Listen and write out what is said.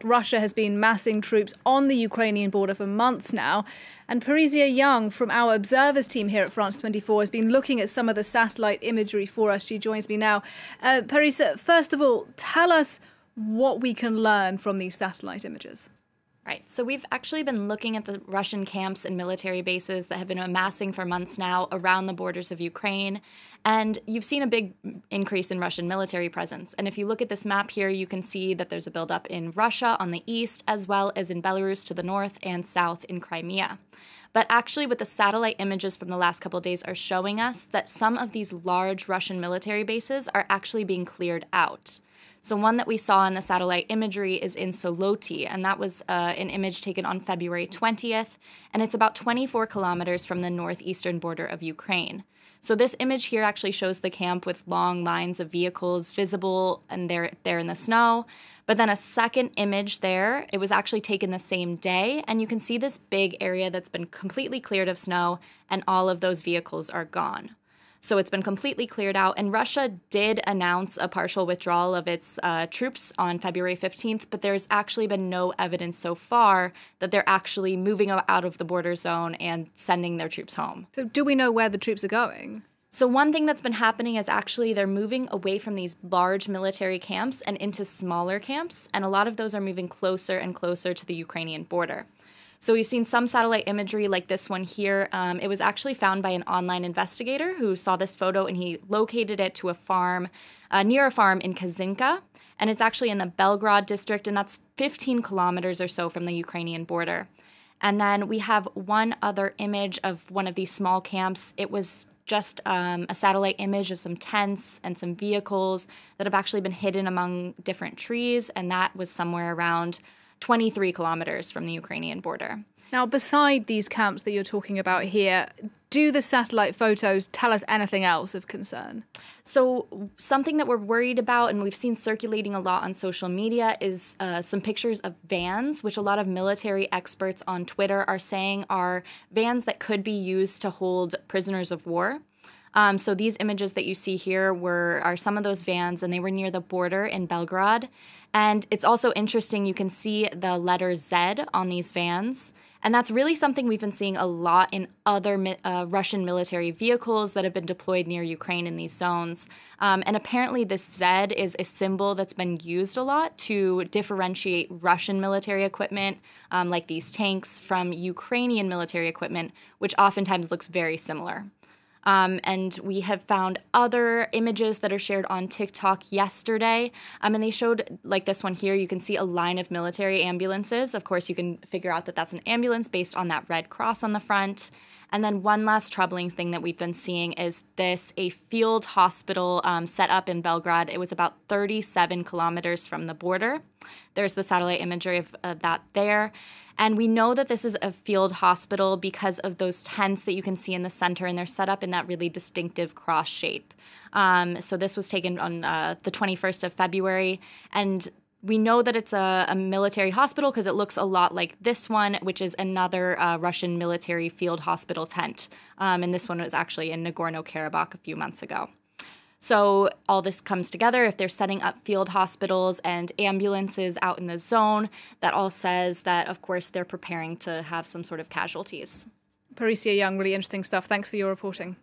Russia has been massing troops on the Ukrainian border for months now. And Parisia Young from our observers team here at France 24 has been looking at some of the satellite imagery for us. She joins me now. Parisia, first of all, tell us what we can learn from these satellite images. Right. So we've actually been looking at the Russian camps and military bases that have been amassing for months now around the borders of Ukraine. And you've seen a big increase in Russian military presence. And if you look at this map here, you can see that there's a buildup in Russia on the east, as well as in Belarus to the north and south in Crimea. But actually, what the satellite images from the last couple of days are showing us that some of these large Russian military bases are actually being cleared out. So one that we saw in the satellite imagery is in Soloti, and that was an image taken on February 20th, and it's about 24 kilometers from the northeastern border of Ukraine. So this image here actually shows the camp with long lines of vehicles visible, and they're in the snow. But then a second image there, it was actually taken the same day, and you can see this big area that's been completely cleared of snow, and all of those vehicles are gone. So it's been completely cleared out, and Russia did announce a partial withdrawal of its troops on February 15th, but there's actually been no evidence so far that they're actually moving out of the border zone and sending their troops home. So do we know where the troops are going? So one thing that's been happening is actually they're moving away from these large military camps and into smaller camps, and a lot of those are moving closer and closer to the Ukrainian border. So we've seen some satellite imagery like this one here. It was actually found by an online investigator who saw this photo, and he located it to a farm, near a farm in Kazinka. And it's actually in the Belgrade district, and that's 15 kilometers or so from the Ukrainian border. And then we have one other image of one of these small camps. It was just a satellite image of some tents and some vehicles that have actually been hidden among different trees, and that was somewhere around 23 kilometers from the Ukrainian border. Now, beside these camps that you're talking about here, do the satellite photos tell us anything else of concern? So something that we're worried about, and we've seen circulating a lot on social media, is some pictures of vans, which a lot of military experts on Twitter are saying are vans that could be used to hold prisoners of war. So these images that you see here are some of those vans, and they were near the border in Belgrade. And it's also interesting, you can see the letter Z on these vans. And that's really something we've been seeing a lot in other Russian military vehicles that have been deployed near Ukraine in these zones. And apparently this Z is a symbol that's been used a lot to differentiate Russian military equipment, like these tanks, from Ukrainian military equipment, which oftentimes looks very similar. And we have found other images that are shared on TikTok yesterday, and they showed, like this one here, you can see a line of military ambulances. Of course, you can figure out that that's an ambulance based on that red cross on the front. And then one last troubling thing that we've been seeing is a field hospital set up in Belgrade. It was about 37 kilometers from the border. There's the satellite imagery of that there. And we know that this is a field hospital because of those tents that you can see in the center, and they're set up in that really distinctive cross shape. So this was taken on the 21st of February, and we know that it's a military hospital because it looks a lot like this one, which is another Russian military field hospital tent. And this one was actually in Nagorno-Karabakh a few months ago. So all this comes together. If they're setting up field hospitals and ambulances out in the zone, that all says that, of course, they're preparing to have some sort of casualties. Parisia Young, really interesting stuff. Thanks for your reporting.